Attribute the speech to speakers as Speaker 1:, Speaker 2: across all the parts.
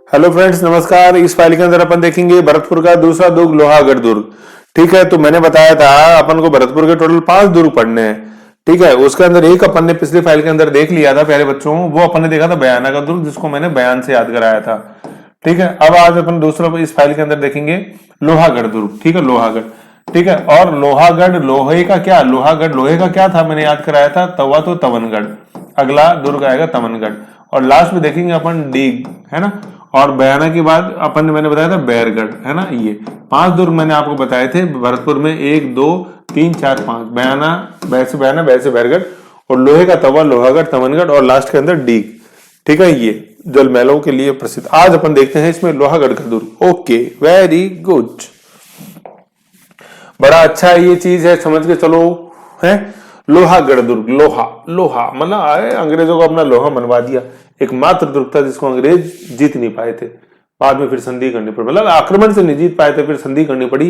Speaker 1: Hello friends, नमस्कार। इस file के अंदर अपन देखेंगे भरतपुर का दूसरा दुर्ग लोहागढ़ दुर्ग। ठीक है, तो मैंने बताया था अपन को भरतपुर के टोटल 5 दुर्ग पढ़ने हैं। ठीक है, उसके अंदर एक अपन ने पिछली फाइल के अंदर देख लिया था प्यारे बच्चों, वो अपन ने देखा था बयाना का दुर्ग, जिसको मैंने बयान से याद कराया था। ठीक है, अब आज अपन दूसरा इस फाइल के अंदर देखेंगे लोहागढ़ दुर्ग। ठीक है, लोहागढ़। ठीक है, और लोहागढ़ लोहे का क्या, लोहागढ़ लोहे का क्या था मैंने याद कराया था, तवा तो तवनगढ़। अगला दुर्ग आएगा तवनगढ़, और लास्ट में देखेंगे अपन डीग, है ना। और बयाना के बाद अपन ने मैंने बताया था बैरगढ़, है ना। ये 5 दुर्ग मैंने आपको बताए थे भरतपुर में, 1 2 3 4 5। बयाना, वैसे बयाना, वैसे बैरगढ़, और लोहे का तवा लोहागढ़ तमनगढ़, और लास्ट के अंदर डीग। ठीक है, ये जल महलों के लिए प्रसिद्ध। आज अपन देखते हैं इसमें लोहागढ़ का दुर्ग। ओके, वेरी गुड, बड़ा अच्छा ये चीज है, समझ के चलो। है लोहागढ़ दुर्ग, लोहा लोहा मतलब आए अंग्रेजों को अपना लोहा मनवा दिया। एकमात्र दुर्ग था जिसको अंग्रेज जीत नहीं पाए थे। बाद में फिर संधि करनी पड़ी, मतलब आक्रमण से नहीं जीत पाए थे, फिर संधि करनी पड़ी।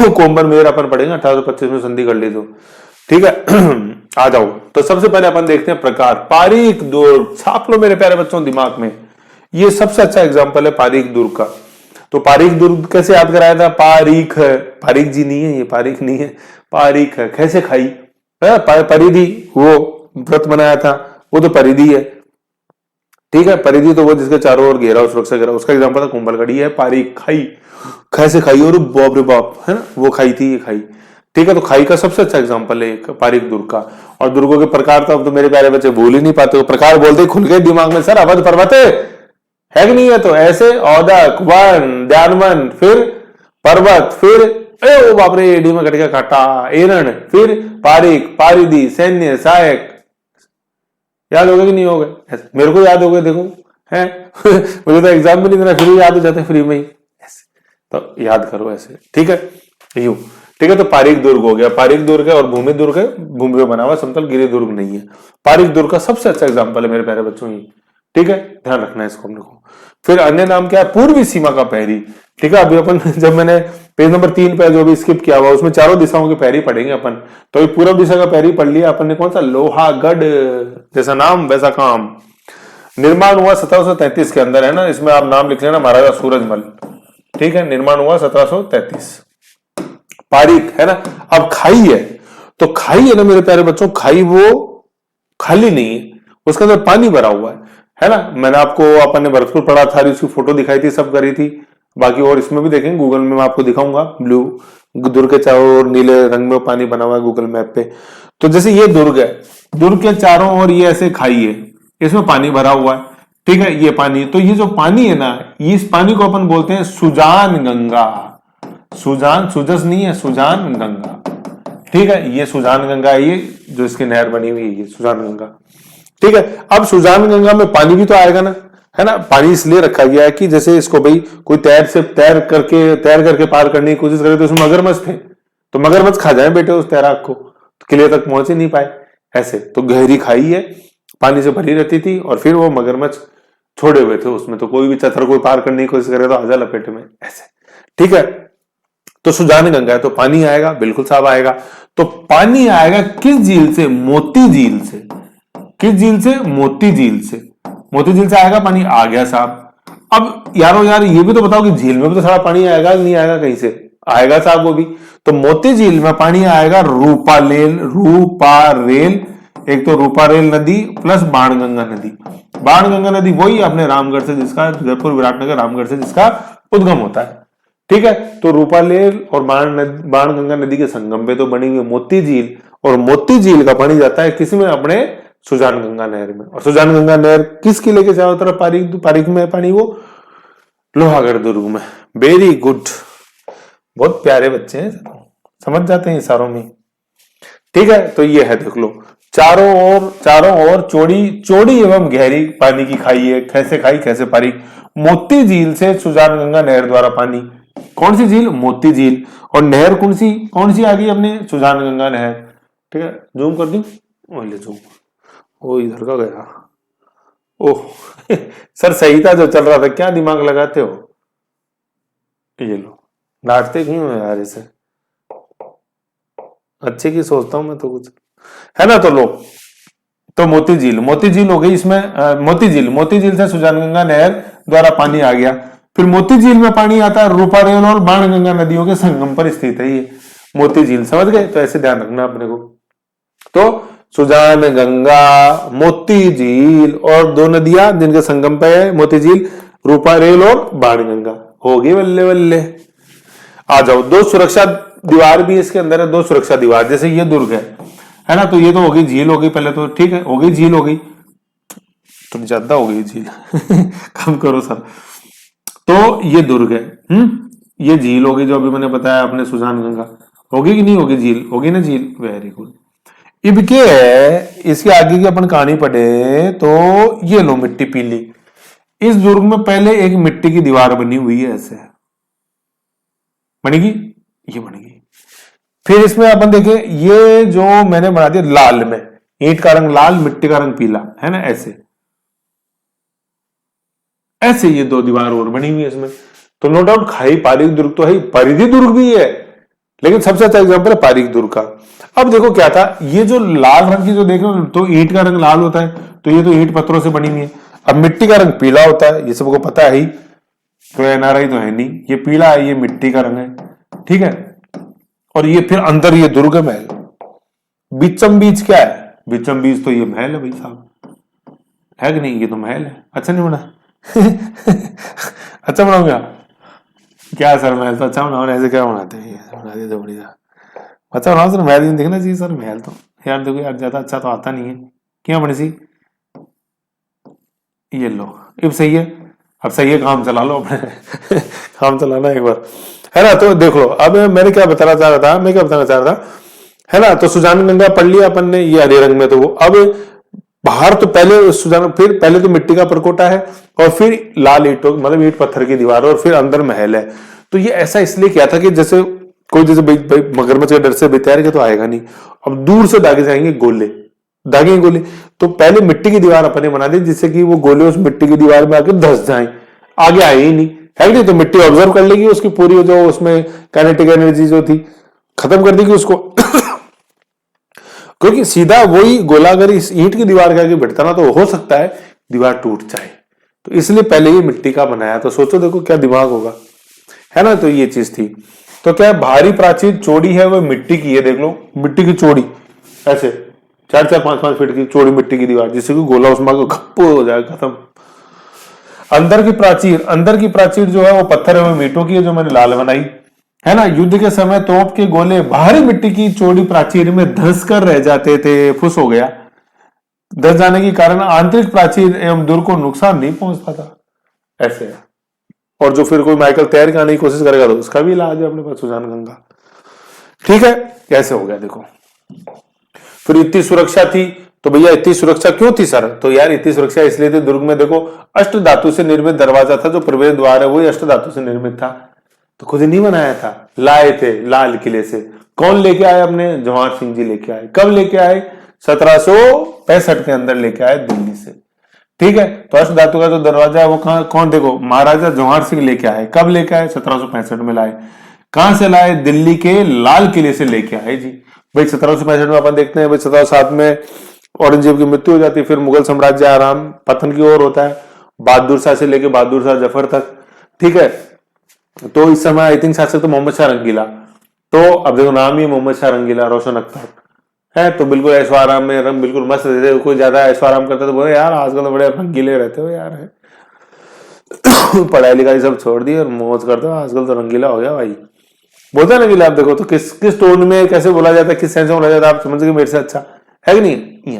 Speaker 1: कोम्बर मेयर अपन पढ़ेंगे, 1825 में संधि कर ली तो। ठीक है, आ जाओ। तो सबसे पहले अपन देखते हैं प्रकार। पारीक दुर्ग छाप लो मेरे प्यारे बच्चों दिमाग में, ये सबसे अच्छा एग्जाम्पल है पारीक दुर्ग का। तो पारीक दुर्ग कैसे याद कराया था, पारीख है, पारीक जी नहीं है, ये पारीख नहीं है, पारीख है। कैसे खाई, परिधि, वो व्रत बनाया था, वो तो परिधि है। ठीक है, परिधि तो वो जिसके चारों ओर घेरा, सुरक्षा घेरा, उसका एग्जांपल था कुंभलगढ़ी है। पारीक खाई, कैसे खाई, और बाप रे बाप, है ना, वो खाई थी, ये खाई। ठीक है, तो खाई का सबसे अच्छा एग्जांपल है पारीक दुर्ग का। और दुर्गों के प्रकार तो अब तो मेरे प्यारे बच्चे भूल ही नहीं पाते, वो प्रकार बोलते खुल गए दिमाग में। सर अवध पर्वत है कि नहीं है, तो ऐसे औदक वन ध्यानवन, फिर पर्वत, फिर ओ बाप रे डी में कट गया काटा, एरण, फिर पारिक पारिधि सैन्य सहायक। याद हो गए कि नहीं हो गए, मेरे को याद हो गए, देखो है। मुझे तो एग्जाम भी नहीं देना, फिर भी याद हो जाते फ्री में ही ऐसे। तो याद करो ऐसे। ठीक है, यू। ठीक है, तो पारिक दुर्ग हो गया, पारिक दुर्ग है, और भूमि दुर्ग है, भूमि पे बना हुआ, समतल गिरी दुर्ग नहीं है। पारिक दुर्ग का सबसे अच्छा एग्जाम्पल है मेरे प्यारे बच्चों ही। ठीक है, ध्यान रखना है इसको हम लोग को। फिर अन्य नाम क्या है, पूर्वी सीमा का पहरी। ठीक है, अभी अपन जब मैंने पेज नंबर 3 पे जो भी स्किप किया हुआ, उसमें चारों दिशाओं के पहरी पढ़ेंगे अपन। तो ये पूर्व दिशा का पहरी पढ़ लिया अपन ने, कौन सा, लोहागढ़। जैसा नाम वैसा काम। निर्माण हुआ 1733 के अंदर, है ना। इसमें आप नाम लिख लेना, महाराजा सूरजमल। ठीक है, निर्माण हुआ 1733। पारीक, है ना। अब खाई है, तो खाई है ना मेरे प्यारे बच्चों, खाई वो खाली नहीं है, उसके अंदर पानी भरा हुआ है ना। मैंने आपको, अपन ने भरतपुर पढ़ा था, उसकी फोटो दिखाई थी, सब करी थी। बाकी और इसमें भी देखेंगे, गूगल में मैं आपको दिखाऊंगा। ब्लू दुर्ग के चारों ओर नीले रंग में पानी बना हुआ है गूगल मैप पे। तो जैसे ये दुर्ग है, दुर्ग के चारों ओर ये ऐसे खाई है, इसमें पानी भरा हुआ है। ठीक है, ये पानी, तो ये जो पानी है ना, इस पानी को अपन बोलते हैं सुजान गंगा। सुजान, सुजस नहीं है, सुजान गंगा। ठीक है, ये सुजान गंगा है, ये जो इसकी नहर बनी हुई है, ये सुजान गंगा। ठीक है, अब सुजान गंगा में पानी भी तो आएगा ना, है ना। पानी इसलिए रखा गया है कि जैसे इसको भाई कोई तैर करके पार करने की कोशिश करे, तो उसमें मगरमच्छ थे, तो मगरमच्छ खा जाए बेटे उस तैराक को, तो किले तक पहुंच ही नहीं पाए। ऐसे तो गहरी खाई है, पानी से भरी रहती थी, और फिर वो मगरमच्छ छोड़े हुए थे उसमें, तो कोई भी चतर कोई पार करने की कोशिश करे तो आजा लपेटे में, ऐसे। ठीक है, तो सुजान गंगा है, तो पानी आएगा, बिल्कुल साफ आएगा। तो पानी आएगा किस झील से, मोती झील से। किस झील से, मोती झील से। मोती झील से आएगा पानी, आ गया साहब। अब यारो यार ये भी तो बताओ कि झील में भी तो सारा पानी आएगा, नहीं आएगा, कहीं से आएगा साहब वो भी। तो मोती झील में पानी आएगा रूपारेल, रूपारेल, एक तो रूपारेल नदी प्लस बाणगंगा नदी। बाणगंगा नदी वही अपने रामगढ़ से, जिसका जयपुर विराटनगर रामगढ़ से जिसका उद्गम होता है। ठीक है, तो रूपालेल और बाणगंगा नदी के संगम पे तो बनी हुई मोती झील, और मोती झील का पानी जाता है किसमें, अपने सुजान गंगा नहर में। और सुजान गंगा नहर किस किले के चारों तरफ पारिक में है पानी, वो लोहागढ़ दुर्ग में। वेरी गुड, बहुत प्यारे बच्चे हैं, समझ जाते हैं इशारों में। ठीक है, तो ये है, देख लो, चारों ओर चौड़ी एवं गहरी पानी की खाई है। कैसे खाई, कैसे पारिक, मोती झील से सुजान गंगा नहर द्वारा पानी। कौन सी झील, मोती झील, और नहर कौन सी आ गई अपने, सुजान गंगा नहर। ठीक है, जूम कर दूं, ले जूम, ओ इधर का गया। ओह सर सही था जो चल रहा था, क्या दिमाग लगाते हो। ये लो, डांटते क्यों हो यार इसे, अच्छे की सोचता हूं मैं तो कुछ, है ना। तो लो, तो मोती झील हो गई इसमें। मोती झील से सुजान गंगा नहर द्वारा पानी आ गया। फिर मोती झील में पानी आता है, रूपा रेल और बाणगंगा नदियों के संगम पर स्थित है ये मोती झील, समझ गए? तो ऐसे ध्यान रखना अपने को। तो सुजान गंगा, मोती झील और दो नदियां जिनके संगम पे है मोती झील, रूपा रेल और बाणगंगा, होगी बल्ले बल्ले। आ जाओ, दो सुरक्षा दीवार भी इसके अंदर है, दो सुरक्षा दीवार, जैसे ये दुर्ग है ना, तो ये तो होगी झील होगी पहले तो, ठीक है, होगी झील होगी, थोड़ी ज्यादा हो गई झील कम करो सर। तो ये दुर्ग है, ये झील होगी जो अभी मैंने बताया अपने सुजान गंगा, होगी कि नहीं होगी झील? होगी ना झील, वेरी गुड। इब के है इसके आगे की अपन कहानी पढ़े तो ये लो मिट्टी पीली, इस दुर्ग में पहले एक मिट्टी की दीवार बनी हुई है, ऐसे बनेगी, ये बनेगी। फिर इसमें अपन देखें, ये जो मैंने बना दिया लाल में, ईंट का रंग लाल, मिट्टी का रंग पीला, है ना, ऐसे ऐसे ये दो दीवार और बनी हुई है इसमें। तो नो डाउट खाई पारिक दुर्ग तो है, परिधि दुर्ग भी है, लेकिन सबसे अच्छा एग्जांपल है पारिक दुर्ग का। अब देखो क्या था, ये जो लाल रंग की जो देख रहे हो, तो ईंट का रंग लाल होता है, तो ये तो ईंट पत्थरों से बनी हुई है। अब मिट्टी का रंग पीला होता है, ये सबको पता है ही, तो एनआरआई तो है नहीं, ये पीला है, ये मिट्टी का रंग है, ठीक है। और ये फिर अंदर ये दुर्ग महल, बीचम बीच क्या है? बीचम बीच तो ये महल है भाई साहब, है कि नहीं? ये तो महल है। अच्छा नहीं बना अच्छा बनाऊंगा क्या सर? महल तो अच्छा बनाओ, ऐसे क्या बनाते हैं? बना दिया जोड़ी सा, अच्छा बनाओ सर, महल दिखना चाहिए सर। महल तो यार देखो यार, ज्यादा अच्छा तो आता नहीं है, क्या बनी सी, ये लो, अब सही है, अब सही है, काम चला लो अपने काम चलाना एक बार, है ना। तो देख लो, अब मैंने क्या बताना चाह रहा था, मैं क्या बताना चाह रहा था, है ना। तो सुजान गंगा पढ़ लिया अपन ने, ये हरे रंग में, तो वो अब बाहर तो पहले सुजान, फिर पहले तो मिट्टी का परकोटा है, और फिर लाल ईंटों मतलब ईंट पत्थर की दीवार, और फिर अंदर महल है। तो ये ऐसा इसलिए किया था कि जैसे कोई जैसे मगरमच्छ के डर से बेतैर के तो आएगा नहीं, अब दूर से दागे जाएंगे गोले, दागे गोले, तो पहले मिट्टी की दीवार अपने बना दी जिससे कि वो गोले उस मिट्टी की दीवार में आके धस जाएं, आगे आए ही नहीं, है नहीं, तो मिट्टी ऑब्जर्व कर लेगी, उसकी पूरी जो उसमें काइनेटिक एनर्जी जो थी खत्म कर देगी उसको क्योंकि सीधा वही गोला अगर इस ईंट की दीवार के आगे बैठता ना, तो हो सकता है दीवार टूट जाए, तो इसलिए पहले ये मिट्टी का बनाया। तो सोचो देखो क्या दिमाग होगा, है ना। तो ये चीज थी। तो क्या भारी प्राचीर चौड़ी है वो मिट्टी की है, देख लो मिट्टी की चौड़ी, ऐसे 4-4, 5-5 फीट की चौड़ी मिट्टी की दीवार, जिससे कि गोला उसमें खप्पो हो जाए, खत्म। अंदर की प्राचीर जो है वो पत्थर है, वो मीटों की है, जो मैंने लाल बनाई, है ना। युद्ध के समय तोप के गोले बाहरी मिट्टी की चौड़ी प्राचीर में धंस कर रह जाते थे, फुस हो गया, धंस जाने के कारण आंतरिक प्राचीर एवं दुर्ग को नुकसान नहीं पहुंचता था, ऐसे है। और जो फिर कोई माइकल तैयार करने की कोशिश करेगा तो उसका भी इलाज है अपने पास, सुजान गंगा, ठीक है। कैसे हो गया देखो। फिर इतनी सुरक्षा थी, तो भैया इतनी सुरक्षा क्यों थी सर? तो यार इतनी सुरक्षा इसलिए थी, दुर्ग में देखो अष्ट धातु से निर्मित दरवाजा था, जो प्रवेश द्वार है वही अष्ट धातु से निर्मित था, तो खुद नहीं बनाया था, लाए थे लाल किले से। कौन लेके आए? अपने जवाहर सिंह जी लेके आए। कब लेके आए? 1765 के अंदर लेके आए दिल्ली से, ठीक है। तो अष्ट धातु का जो दरवाजा है वो कौन देखो, महाराजा जवाहर सिंह लेके आए। कब लेके आए? 1765 में लाए। कहां से लाए? दिल्ली के लाल किले से लेके आए जी। भाई 1765 में अपन देखते हैं, भाई 1707 में औरंगजेब की मृत्यु हो जाती है, फिर मुगल साम्राज्य आराम पतन की ओर होता है, बहादुर शाह से लेके बहादुर शाह जफर तक, ठीक है। तो इस समय आई थिंक शासक तो मोहम्मद शाह रंगीला, तो अब देखो नाम ही मोहम्मद शाह रंगीला, रोशन अख्तर है, तो बिल्कुल ऐशो आराम में रंग बिल्कुल मस्त रहते। कोई ज्यादा ऐशो आराम करता तो बोले यार आजकल तो बड़े रंगीले रहते हो यार, है पढ़ाई लिखाई सब छोड़ दी और मौज करते हो, आजकल तो रंगीला हो गया भाई, बोलता है रंगीला। आप देखो तो किस टोन में कैसे बोला जाता है, किस सेंस में बोला जाता है, आप समझ गए मेरे से अच्छा, है कि नहीं।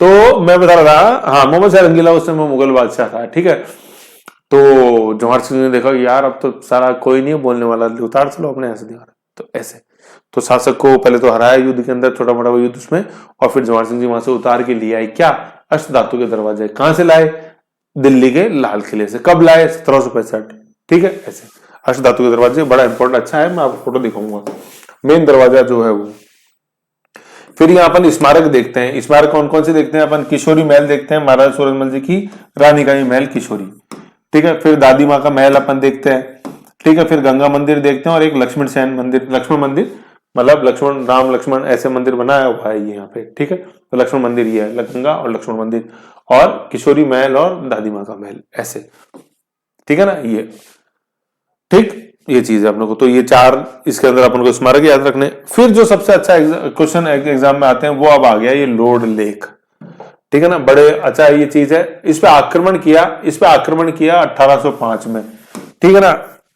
Speaker 1: तो मैं बता रहा था, हाँ मोहम्मद शाह रंगीला उस समय मुगल बादशाह था, ठीक है। तो जवाहर सिंह ने देखा कि यार अब तो सारा कोई नहीं बोलने वाला, उतार चलो अपने ऐसे दीवार, तो ऐसे तो शासक को पहले तो हराया युद्ध के अंदर, छोटा मोटा युद्ध उसमें, और फिर जवाहर सिंह जी वहां से उतार के लिए आए क्या? अष्ट धातु के दरवाजे। कहां से लाए? दिल्ली के लाल किले से। कब लाए? 1765, ठीक है। ऐसे अष्ट धातु के दरवाजे बड़ा इंपॉर्टेंट, अच्छा है, मैं आपको फोटो दिखाऊंगा। मेन दरवाजा जो है वो। फिर यहाँ अपन स्मारक देखते हैं। स्मारक कौन कौन से देखते हैं अपन? किशोरी महल देखते हैं, महाराजा सूरजमल जी की रानी का महल किशोरी, ठीक है। फिर दादी माँ का महल अपन देखते हैं, ठीक है। फिर गंगा मंदिर देखते हैं, और एक लक्ष्मण सेन मंदिर, लक्ष्मण मंदिर मतलब लक्ष्मण राम लक्ष्मण ऐसे मंदिर बनाया हुआ है ये यहाँ पे, ठीक है। तो लक्ष्मण मंदिर ये है, गंगा और लक्ष्मण मंदिर, और किशोरी महल और दादी माँ का महल, ऐसे ठीक है ना, ये ठीक, ये चीज है अपने को। तो ये चार इसके अंदर अपन को स्मारक याद रखने। फिर जो सबसे अच्छा क्वेश्चन एग्जाम में आते हैं वो अब आ गया ये लॉर्ड लेक, ठीक है ना, बड़े अच्छा ये चीज है। इस पे आक्रमण किया 1805 में, ठीक है ना,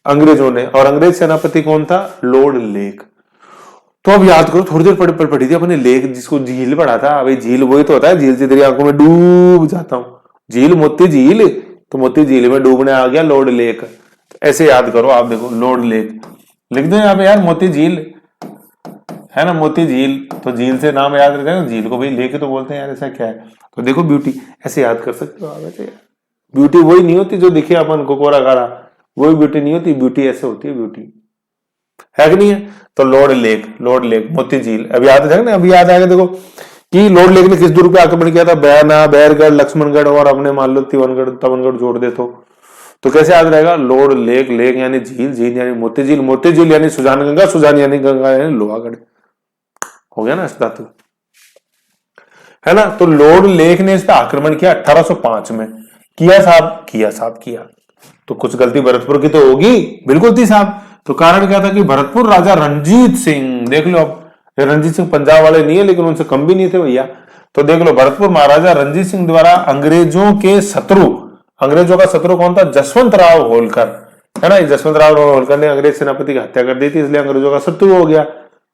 Speaker 1: अंग्रेजों ने। और अंग्रेज सेनापति कौन था? Lord lake. तो अब याद करो, थोड़ी देर पढ़ी थी अपने लेक, जिसको झील पढ़ा था। अभी झील वही तो होता है, झील से तेरी आंखों में डूब जाता हूं, झील मोती झील, तो मोती झील में डूबने आ गया लॉर्ड लेक। ऐसे याद करो आप, देखो लॉर्ड लेक लिख दो यहाँ पे यार, मोती झील है ना, मोती झील। तो झील से नाम याद रखा है, झील को भाई लेके तो बोलते हैं यार, ऐसा क्या है। तो देखो ब्यूटी ऐसे याद कर सकते हो आप ऐसे। ब्यूटी वही नहीं होती जो दिखे अपन को कोरा कारा, वही ब्यूटी नहीं होती, ब्यूटी ऐसे होती है ब्यूटी, है कि नहीं है। तो लॉर्ड लेक मोती झील अब याद है ना, अभी याद आएगा देखो कि लॉर्ड लेक ने किस दुर्ग पे आक्रमण किया था? बयाना, बैरगढ़, लक्ष्मणगढ़ और अपने मान लो तवनगढ़ जोड़ दे तो कैसे याद रहेगा? लॉर्ड लेक, लेक यानी झील, झील यानी मोती झील यानी सुजान यानी गंगा यानी लोहागढ़, हो गया ना धातु, है ना। तो लॉर्ड लेक ने इस पर आक्रमण किया 1805 में। किया साहब किया। तो कुछ गलती भरतपुर की तो होगी, बिल्कुल थी साहब। तो कारण क्या था कि भरतपुर राजा रणजीत सिंह, देख लो अब, रणजीत सिंह पंजाब वाले नहीं है लेकिन उनसे कम भी नहीं थे भैया। तो देख लो, भरतपुर महाराजा रणजीत सिंह द्वारा अंग्रेजों का शत्रु कौन था? जसवंत राव होलकर, है ना। जसवंत राव होलकर ने अंग्रेज सेनापति की हत्या कर दी थी, इसलिए अंग्रेजों का शत्रु हो गया।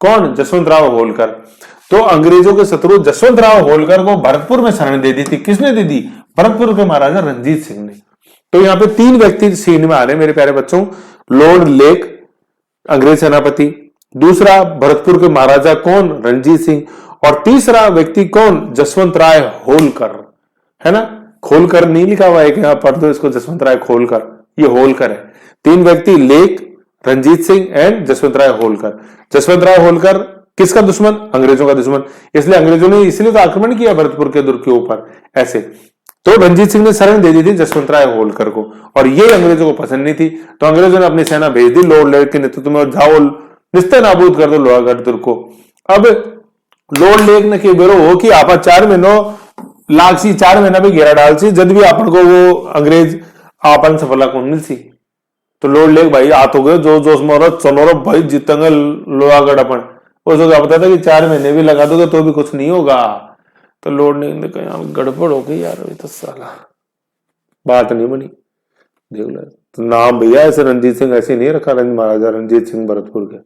Speaker 1: कौन? जसवंत राव होलकर। तो अंग्रेजों के शत्रु जसवंत राव होलकर को भरतपुर में शरण दे दी थी। किसने दे दी? भरतपुर के महाराजा रणजीत सिंह ने। तो यहाँ पे तीन व्यक्ति सीन में आ रहे हैं मेरे प्यारे बच्चों, लॉर्ड लेक अंग्रेज सेनापति, दूसरा भरतपुर के महाराजा कौन? रणजीत सिंह, और तीसरा व्यक्ति कौन? जसवंत राय होलकर, है ना। खोलकर नहीं लिखा हुआ है कि यहां पढ़ दो इसको, जसवंत राय खोलकर, ये होलकर है। तीन व्यक्ति, लेक, रणजीत सिंह एंड जसवंत राय होलकर। जसवंत राय होलकर किसका दुश्मन? अंग्रेजों का दुश्मन। इसलिए अंग्रेजों ने इसलिए तो आक्रमण किया भरतपुर के दुर्ग के ऊपर ऐसे। तो रणजीत सिंह ने शरण दे दी थी जसवंत राय होलकर को, और ये अंग्रेजों को पसंद नहीं थी। तो अंग्रेजों ने अपनी सेना भेज दी लॉर्ड लेक के नेतृत्व में, और जाओ निस्ते नाबूद कर दो लोहागढ़ दुर्ग को। अब लॉर्ड लेक ने के बेरो हो कि आप 4 महीनों लागसी 4 महीना भी घेरा डाल सी, जब भी अपन को वो अंग्रेज आपन सफलता कौन मिल सी। तो लॉर्ड लेक भाई आत हो गए, जोश मोरो चलो भाई जीतेंगे लोहागढ़ अपन। उसको क्या पता था कि 4 महीने भी लगा दोगे तो भी कुछ नहीं होगा। तो लॉर्ड लेक ने कहा गड़बड़ हो गई यार, अभी तो साला बात नहीं बनी। देख लो तो नाम भैया ऐसे रणजीत सिंह ऐसे नहीं रखा, महाराजा रणजीत सिंह भरतपुर के,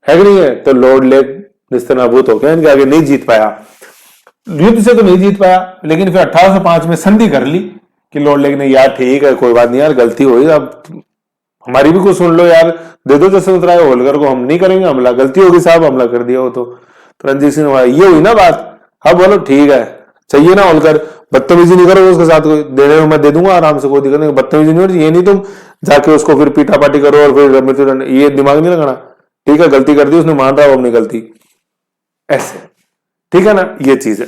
Speaker 1: है कि नहीं है। तो लॉर्ड लेक निस्तेनाबूत हो गया, इनके आगे नहीं जीत पाया, युद्ध से तो नहीं जीत पाया। लेकिन फिर 1805 में संधि कर ली कि लॉर्ड लेक ने यार ठीक है कोई बात नहीं यार, गलती हुई, अब हमारी भी कुछ सुन लो यार, दे दो जसवंत राय होलकर को, हम नहीं करेंगे हमला, गलती होगी साहब, हमला कर दिया हो तो रणजीत सिंह ये हुई ना बात। हाँ बोलो ठीक है, चाहिए ना होलकर, बदतमीजी नहीं करो उसके साथ, कोई देने में मैं दे दूंगा आराम से, कोई दिक्कत नहीं, बदतमीजी नहीं होती, ये नहीं तुम जाके उसको फिर पीटा पाटी करो और फिर मृत्युदंड, ये दिमाग नहीं लगाना। ठीक है गलती कर दी उसने, मान रहा हो अपनी गलती, ऐसे, ठीक है ना, ये चीज है।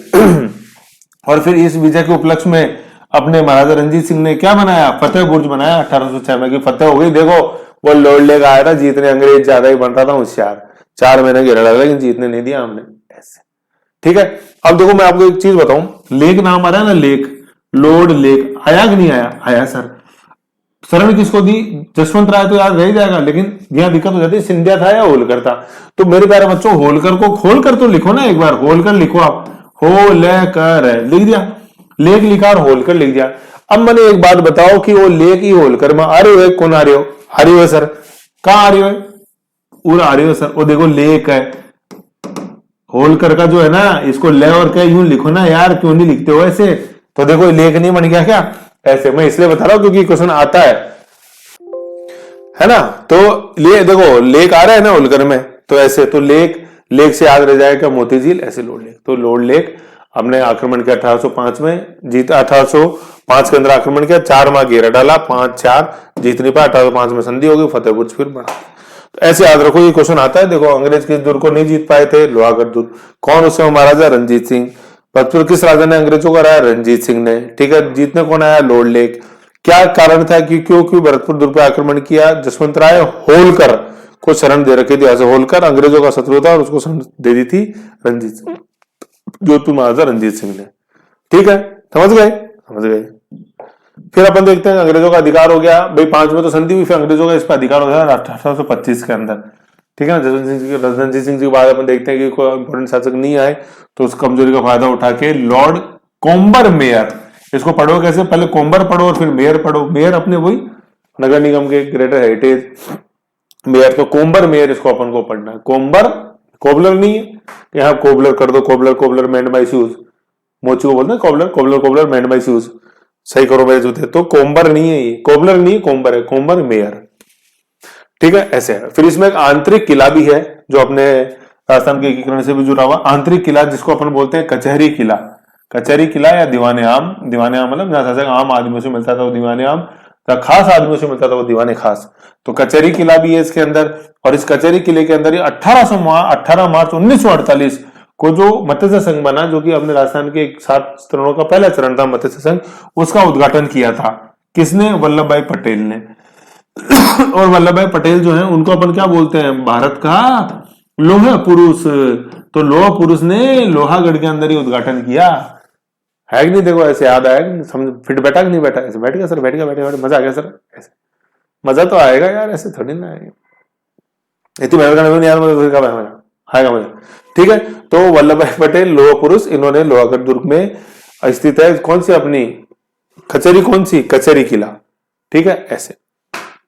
Speaker 1: और फिर इस विजय के उपलक्ष्य में अपने महाराजा रणजीत सिंह ने क्या बनाया? फतेह बुर्ज बनाया 1806 में, की फतेह हो गई। देखो वो लॉर्ड लेक आया था जीतने, अंग्रेज ज्यादा ही बन रहा था होशियार, 4 महीने घेरा डाला लेकिन जीतने नहीं दिया हमने, ऐसे, ठीक है। अब देखो मैं आपको एक चीज बताऊं, लेक नाम आ रहा है ना, लेक, लॉर्ड लेक आया कि नहीं आया? आया सर। शरण किसको दी? जसवंत राय तो याद रह जाएगा, लेकिन यहां दिक्कत हो जाती है सिंधिया था या होलकर था। तो मेरे प्यारे बच्चों होलकर को खोलकर तो लिखो ना, एक बार होलकर लिखो आप, होलकर लिख दिया, लेक लिखा और होलकर लिख दिया। अब मैंने एक बात बताओ कि वो लेक ही होलकर में आ रहे हो, कौन आ रहे हो? आ रही हो सर, कहां आ रही हो? पूरा आ रही हो सर। वो देखो लेक है, होलकर का जो है ना, इसको ले और क्या यूं लिखो ना यार, क्यों नहीं लिखते हो ऐसे? तो देखो लेक नहीं बन गया क्या ऐसे? मैं इसलिए बता रहा हूं क्योंकि क्वेश्चन आता है ना। तो ले देखो लेक आ रहा है ना होलकर में, तो ऐसे, तो लेक से याद रह जाएगा मोती झील, ऐसे लॉर्ड लेक। तो लॉर्ड लेक हमने आक्रमण किया 1805 में, जीता 1805 के अंदर आक्रमण किया, 4 माह घेरा डाला, 5-4 जीत नहीं पाया, 1805 में संधि हो गई, फतेहपुर फिर बना। तो ऐसे याद रखो, ये क्वेश्चन आता है। देखो अंग्रेज के दुर्ग को नहीं जीत पाए थे, लोहागढ़ दुर्ग, कौन उस समय महाराजा? रणजीत सिंह। भरतपुर किस राजा ने अंग्रेजों को हराया? रणजीत सिंह ने, ठीक है। जीतने कौन आया? Lord lake. क्या कारण था कि क्यों भरतपुर दुर्ग पर आक्रमण किया? जसवंत राय होलकर को शरण दे रखी थी, ऐसे होलकर अंग्रेजों का शत्रु था और उसको शरण दे दी थी रणजीत सिंह, जोधपुर महाराजा रणजीत सिंह ने, ठीक है। समझ गए? फिर अपन देखते हैं अंग्रेजों का अधिकार हो गया भाई, 5 में तो संधि हुई, फिर अंग्रेजों का इस पर अधिकार हो गया 1825 के अंदर। ठीक है ना, रणजीत सिंह जी के बाद अपन देखते हैं कि कोई इंपोर्टेंट शासक नहीं आए, तो उस कमजोरी का फायदा उठा के लॉर्ड कोम्बर मेयर, इसको पढ़ो कैसे, पहले कोम्बर पढ़ो और फिर मेयर पढ़ो। मेयर अपने वही नगर निगम के ग्रेटर हेरिटेज मेयर, तो कोम्बर मेयर इसको अपन को पढ़ना है। कोम्बर, कोबलर नहीं है, यहाँ कोबलर कर दो, कोबलर कोबलर मेंड बाय शूज, मोची को बोलते हैं कोबलर, कोबलर कोबलर मेंड बाय शूज, सही करो मेरे जूते। तो कोम्बर नहीं है, ये कोबलर नहीं है, कोम्बर है, कोम्बर मेयर। ठीक है, ऐसे है। फिर इसमें एक आंतरिक किला भी है जो अपने राजस्थान के एकीकरण से भी जुड़ा हुआ, आंतरिक किला जिसको अपन बोलते हैं कचहरी किला। कचहरी किला या दीवाने आम, दीवाने आम मतलब जहां शासक आम आदमियों से मिलता था वो दीवाने आम, खास आदमियों से मिलता था वो दीवाने खास। तो कचहरी किला भी है इसके अंदर, और इस कचहरी किले के अंदर 18 मार्च 1948 को जो मत्स्य संघ बना, जो कि अपने राजस्थान के 7 चरणों का पहला चरण था मत्स्य संघ, उसका उद्घाटन किया था किसने? वल्लभ भाई पटेल ने। और वल्लभ भाई पटेल जो है उनको अपन क्या बोलते हैं? भारत का लोहा पुरुष। तो लोहा पुरुष ने लोहागढ़ के अंदर ही उद्घाटन किया है कि नहीं? देखो ऐसे याद आया, समझ फिट बैठा कि नहीं बैठा? ऐसे बैठ गया सर, बैठ गया, बैठ गया, मजा आ गया सर। ऐसे मजा तो आएगा यार, ऐसे थोड़ी ना आएगा, इतनी मेहनत करने में यार मजा आएगा मजा। ठीक है, तो वल्लभ भाई पटेल लोह पुरुष, इन्होंने लोहागढ़ दुर्ग में स्थित है कौन सी अपनी कचहरी, कौन सी? कचहरी किला। ठीक है, ऐसे।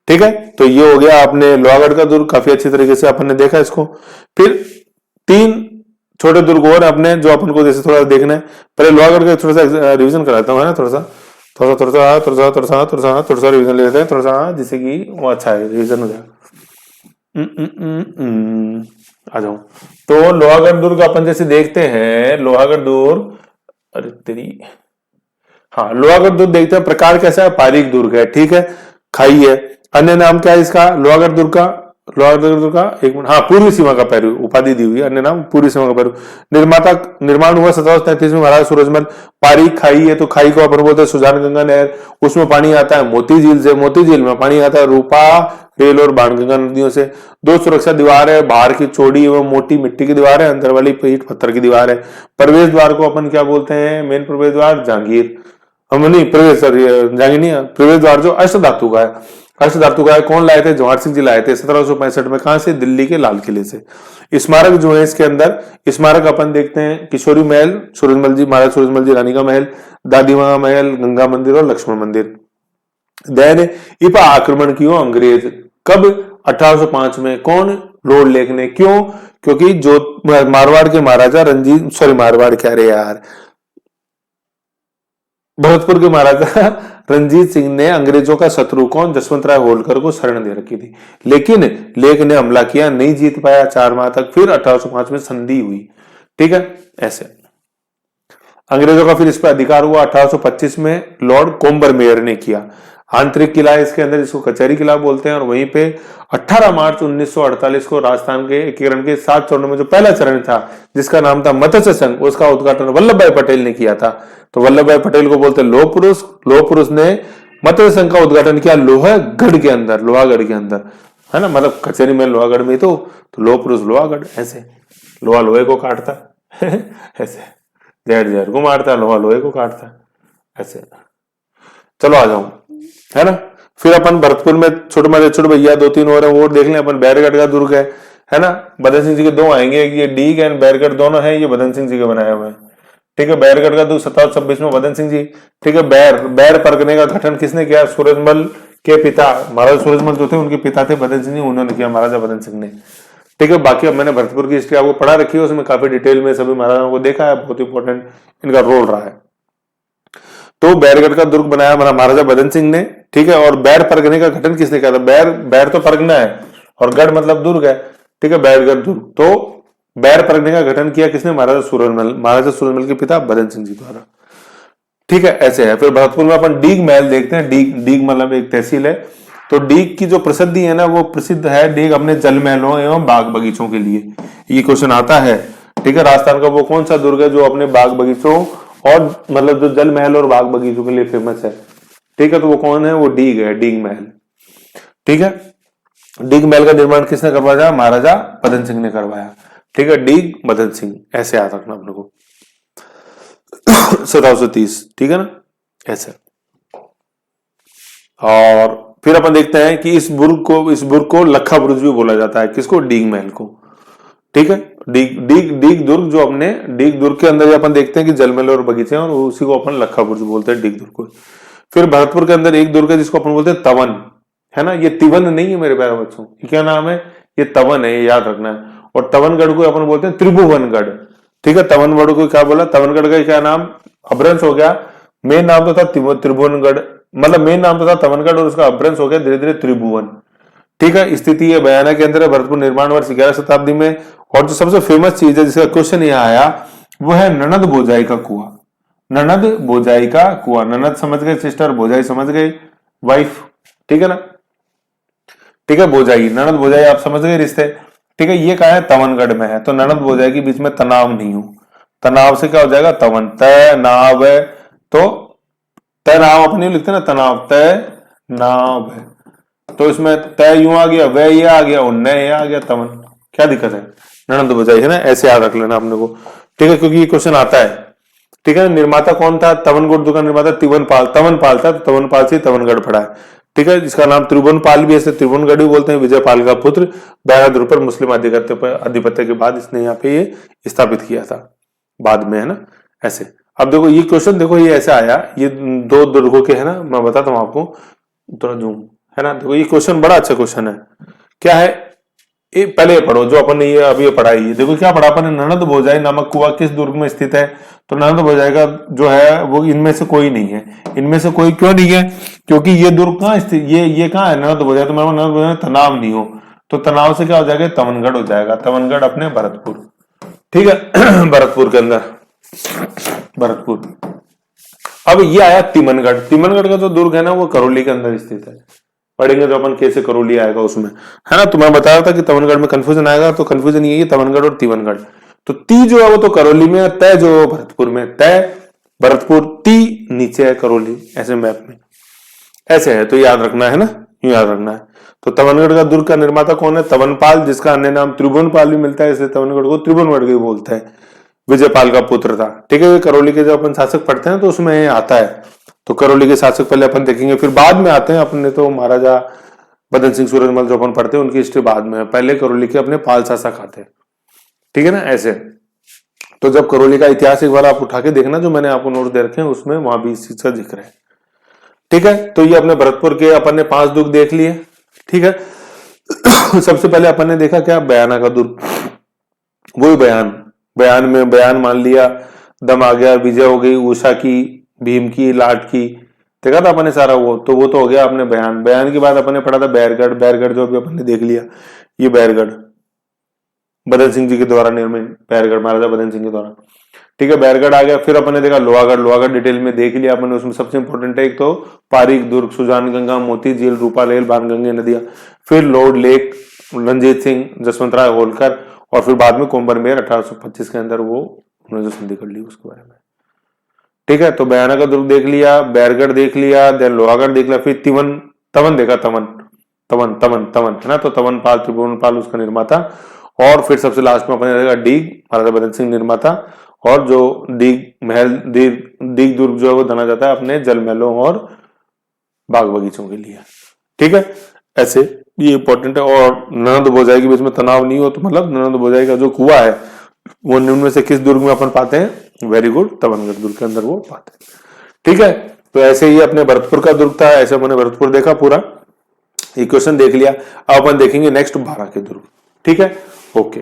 Speaker 1: ठीक है, तो ये हो गया अपने लोहागढ़ का दुर्ग, काफी अच्छी तरीके से अपन ने देखा इसको। फिर 3 छोटे दुर्ग और अपने जो अपन को जैसे थोड़ा देखना है, पहले लोहागढ़ का थोड़ा सा रिवीजन कराता हूँ, है ना, थोड़ा सा रिवीजन ले लेते हैं थोड़ा सा, जिससे कि वो अच्छा है, रिवीजन हो जाएगा। आ जाओ। तो लोहागढ़ दुर्ग अपन जैसे देखते हैं, लोहागढ़ दुर्ग, अरे तेरी, हाँ लोहागढ़ दुर्ग देखते हैं, प्रकार कैसा है? पारीक दुर्ग है। ठीक है, खाई है। अन्य नाम क्या है इसका? लोहागढ़ दुर्ग का, लोहागढ़ दुर्ग का, एक मिनट, हाँ पूर्वी सीमा का पैरू उपाधि दी हुई है, अन्य नाम पूर्वी सीमा का पैरू। निर्माण हुआ 1733 में, महाराज सूरजमल। पारीक खाई है, तो खाई को अपन बोलते हैं सुजान गंगा नहर, उसमें पानी आता है मोती झील से, मोती झील में पानी आता है रूपा, रेल और बाणगंगा नदियों से। 2 सुरक्षा दीवार है, बाहर की चौड़ी एवं मोटी मिट्टी की दीवार है, अंदर वाली पीठ पत्थर की दीवार है। प्रवेश द्वार को अपन क्या बोलते हैं? मेन प्रवेश द्वार जहांगीर, हम नहीं प्रवेश, जहांगीर नहीं, प्रवेश द्वार जो अष्ट धातु का है, अष्ट धातु का है। कौन लाए थे? जवाहर सिंह जी लाए थे 1765 में। कहां से? दिल्ली के लाल किले से। स्मारक जो है इसके अंदर, स्मारक अपन देखते हैं किशोरी महल, सूरजमल जी, महाराज सूरजमल जी रानी का महल, दादी मां महल, गंगा मंदिर और लक्ष्मण मंदिर। देन इपा आक्रमण किया अंग्रेज, कब? 1805 में। कौन? लॉर्ड लेक ने। क्यों? क्योंकि जो मारवाड़ के महाराजा रंजीत, सॉरी मारवाड़ क्या रे यार, भरतपुर के महाराजा रंजीत सिंह ने अंग्रेजों का शत्रु कौन? जसवंत राय होलकर को शरण दे रखी थी, लेकिन लेक ने हमला किया, नहीं जीत पाया 4 माह तक। फिर 1805 में संधि हुई। ठीक है, ऐसे अंग्रेजों का फिर इस पर अधिकार हुआ 1825 में, लॉर्ड कोम्बर मेयर ने किया। आंतरिक किला है इसके अंदर, जिसको कचहरी किला बोलते हैं। और वहीं पे 18 मार्च 1948 को राजस्थान के एकीकरण के 7 चरणों में जो पहला चरण था, जिसका नाम था मत्स्य संघ, उसका उद्घाटन वल्लभ भाई पटेल ने किया था। तो वल्लभ भाई पटेल को बोलते हैं लोह पुरुष। लोह पुरुष ने मत्स्य संघ का उद्घाटन किया लोहागढ़ के अंदर, लोहागढ़ के अंदर, है ना, मतलब कचहरी में लोहागढ़ में, तो लोह पुरुष लोहागढ़। ऐसे लोहा लोहे को काटता है ऐसे जहर जहर को मारता है, लोहा लोहे को काटता है, ऐसे। चलो आ जाओ, है ना। फिर अपन भरतपुर में छोटे भैया 2-3 और है, वो देख लें अपन। बैरगढ़ का दुर्ग है ना। बदन सिंह जी के 2 आएंगे, ये डीग एंड बैरगढ़ दोनों है, ये बदन सिंह जी के बनाए हुए हैं। ठीक है, बैरगढ़ का दुर्ग 1726 में बदन सिंह जी। ठीक है, बैर परगने का गठन किसने किया? सूरजमल के पिता, महाराजा सूरजमल जो थे उनके पिता थे बदन सिंह जी, उन्होंने किया, महाराजा बदन सिंह ने। ठीक है, बाकी अब मैंने भरतपुर की हिस्ट्री आपको पढ़ा रखी है, उसमें काफी डिटेल में सभी महाराजाओं को देखा है, बहुत इंपॉर्टेंट इनका रोल रहा है। तो बैरगढ़ का दुर्ग बनाया महाराजा बदन सिंह ने। ठीक है, और बैर परगने का गठन किसने किया था? बैर तो परगना है और गढ़ मतलब दुर्ग है। ठीक है, बैरगढ़ दुर्ग, तो बैर परगने का गठन किया किसने? महाराजा सूरजमल, महाराजा सूरजमल के पिता बदन सिंह जी द्वारा। ठीक है, ऐसे है। फिर भरतपुर में अपन डीग महल देखते हैं। डीग मतलब एक तहसील है। तो डीग की जो प्रसिद्धि है ना, वो प्रसिद्ध है डीग अपने जल महलों एवं बाग बगीचों के लिए। ये क्वेश्चन आता है। ठीक है, राजस्थान का वो कौन सा दुर्ग है जो अपने बाग बगीचों और मतलब जो जल महल और बाग बगीचों के लिए फेमस है? ठीक है, तो वो कौन है? वो डीग है, डीग महल। ठीक है, डीग महल का निर्माण किसने करवाया? महाराजा बदन सिंह ने करवाया। ठीक है, डीग बदन सिंह, ऐसे याद रखना अपने को 1730। ठीक है ना, ऐसे। और फिर अपन देखते हैं कि इस बुर्ग को लखा बुर्ज भी बोला जाता है। किसको? डीग महल को। ठीक है, डीग दुर्ग जो अपने डीग दुर्ग के अंदर अपन देखते हैं कि जलमहल और बगीचे हैं, और उसी को अपन लखा बुर्ज बोलते हैं, डीग दुर्ग को। फिर भरतपुर के अंदर एक दुर्ग है जिसको अपन बोलते हैं तवन, है ना। ये तिवन नहीं है मेरे प्यारे बच्चों, ये क्या नाम है? ये तवन है, ये याद रखना है। और तवनगढ़ को अपन बोलते हैं त्रिभुवनगढ़। ठीक है, तवनगढ़ को क्या बोला? तवनगढ़ का क्या नाम? अपभ्रंश हो गया। मेन नाम तो था त्रिभुवनगढ़, मतलब मेन नाम तो था तवनगढ़, और उसका अपभ्रंश हो गया धीरे धीरे त्रिभुवन। ठीक है, स्थिति ये बयाना के अंदर है। भरतपुर निर्माण वर्ष 11 शताब्दी में। और जो सबसे फेमस चीज है जिसका क्वेश्चन यहाँ आया वो है ननद बोजाई का कुआं। ननद बोजाई का कुआं, ननद समझ गए सिस्टर, बोजाई समझ गए वाइफ, ठीक है ना। ठीक है, बोजाई, ननद बोजाई आप समझ गए रिश्ते। ठीक है, ये कहा है? तवनगढ़ में है। तो ननद बोजाई के बीच में तनाव नहीं हो, तनाव से क्या हो जाएगा? तवन। तय नाव है, तो तय नाव अपने लिखते ना, तनाव, तय नाव है, तो इसमें तय यूं आ गया, वह ये आ गया, और न ये आ गया, तवन। क्या दिक्कत है? ननद बोजाई है ना, ऐसे याद रख लेना अपने को। ठीक है, क्योंकि ये क्वेश्चन आता है। ठीक है, निर्माता कौन था? तवनगढ़ दुर्ग का निर्माता तिवनपाल, तवनपाल था, तो तवनपाल से तवनगढ़ पड़ा है। ठीक है, जिसका नाम त्रिभुवनपाल भी, ऐसे त्रिभुवनगढ़ भी बोलते हैं। विजयपाल का पुत्र, बयाना पर मुस्लिम आधिपत्य के बाद इसने यहाँ पे ये स्थापित किया था बाद में, है ना, ऐसे। अब देखो ये क्वेश्चन, देखो ये ऐसे आया, ये दो दुर्गों के है ना, मैं बताता हूँ आपको, थोड़ा जूम, है ना। देखो ये क्वेश्चन बड़ा अच्छा क्वेश्चन है। क्या है? पहले पढ़ो जो अपन ने ये अभी पढ़ाई है। देखो क्या पढ़ा अपन ने? ननद बोजाई नामक कुआं किस दुर्ग में स्थित है? तो ननद बोजाई का जो है वो इनमें से कोई नहीं है। इनमें से कोई क्यों नहीं है? क्योंकि ये दुर्ग कहाँ स्थित, ये कहाँ है? ननद बोजाई। तो मैं ननद बोजाई तनाव नहीं हो, तो तनाव से क्या हो जाएगा? तवनगढ़ हो जाएगा। तवनगढ़ अपने भरतपुर, ठीक है भरतपुर के अंदर, भरतपुर। अब ये आया तिमनगढ़। तिमनगढ़ का जो दुर्ग है ना वो करौली के अंदर स्थित है। पढ़ेंगे जो अपन कैसे करौली आएगा उसमें, है ना। तो मैं बता रहा था कि तवनगढ़ में कंफ्यूजन आएगा, तो कंफ्यूजन यही है, तवनगढ़ और तिवनगढ़। तो ती जो है वो तो करौली में है, तय जो है भरतपुर में। तय भरतपुर, ती नीचे है करौली, ऐसे मैप में ऐसे है, तो याद रखना है ना, यूं याद रखना है। तो तवनगढ़ का दुर्ग का निर्माता कौन है? तवनपाल, जिसका अन्य नाम त्रिभुवनपाल भी मिलता है, इसलिए तवनगढ़ को त्रिभुवनगढ़ भी बोलते हैं। विजयपाल का पुत्र था। ठीक है, करौली के जब अपन शासक पढ़ते हैं तो उसमें आता है। तो करौली के शासक पहले अपन देखेंगे, फिर बाद में आते हैं अपने तो महाराजा बदन सिंह सूरजमल जो अपन पढ़ते हैं उनकी हिस्ट्री बाद में। पहले करौली के अपने पाल शासक आते हैं, ठीक है ना, ऐसे। तो जब करौली का इतिहास एक बार आप उठा के देखना, जो मैंने आपको नोट दे रखे हैं उसमें, वहां भी इस चीज का जिक्र है। ठीक है, तो ये अपने भरतपुर के अपन ने 5 दुर्ग देख लिए। ठीक है सबसे पहले अपन ने देखा क्या? बयाना का दुर्ग, वही बयान में बयान मान लिया, दम आ गया, विजय हो गई, उषा की, भीम की, लाट की, देखा था अपने सारा वो तो हो गया अपने बयान। बयान के बाद अपन ने पढ़ा था बैरगढ़। बैरगढ़ जो अभी अपन ने देख लिया, ये बैरगढ़ बदन सिंह जी के द्वारा निर्मित, बैरगढ़ महाराजा बदन सिंह के द्वारा। ठीक है, बैरगढ़ आ गया। फिर अपन ने देखा लोहागढ़। लोहागढ़ डिटेल में देख लिया अपन ने, उसमें सबसे इंपॉर्टेंट है एक तो पारीक दुर्ग, सुजान गंगा, मोती झील, रूपालेल, बाणगंगे नदियां, फिर लॉर्ड लेक, रणजीत सिंह, जसवंत राय होलकर, और फिर बाद में कोम्बरमेर 1825 के अंदर वो उन्होंने जो संधि कर ली उसके बारे में। ठीक है, तो बयाना का दुर्ग देख लिया, बैरगढ़ देख लिया, देन लोहागढ़ देख लिया, फिर तवन देखा, तवन है ना। तो तवनपाल, त्रिभुवनपाल उसका निर्माता, और फिर सबसे लास्ट में अपने रहेगा डीग, महाराजा बदन सिंह निर्माता, और जो डीग दुर्ग जो है वो जाना जाता है अपने जल महलों और बाग बगीचों के लिए। ठीक है, ऐसे ये इंपॉर्टेंट है। और ननद बोजाई के बीच में तनाव नहीं हो, तो मतलब ननद बोजाई का जो कुआं है वो निम्न में से किस दुर्ग में अपन पाते हैं? वेरी गुड, तवनगढ़ दुर्ग के अंदर वो पाते हैं। ठीक है, तो ऐसे ही अपने भरतपुर का दुर्ग था, ऐसे अपने भरतपुर देखा पूरा, ये क्वेश्चन देख लिया। अब अपन देखेंगे नेक्स्ट 12 के दुर्ग। ठीक है, ओके।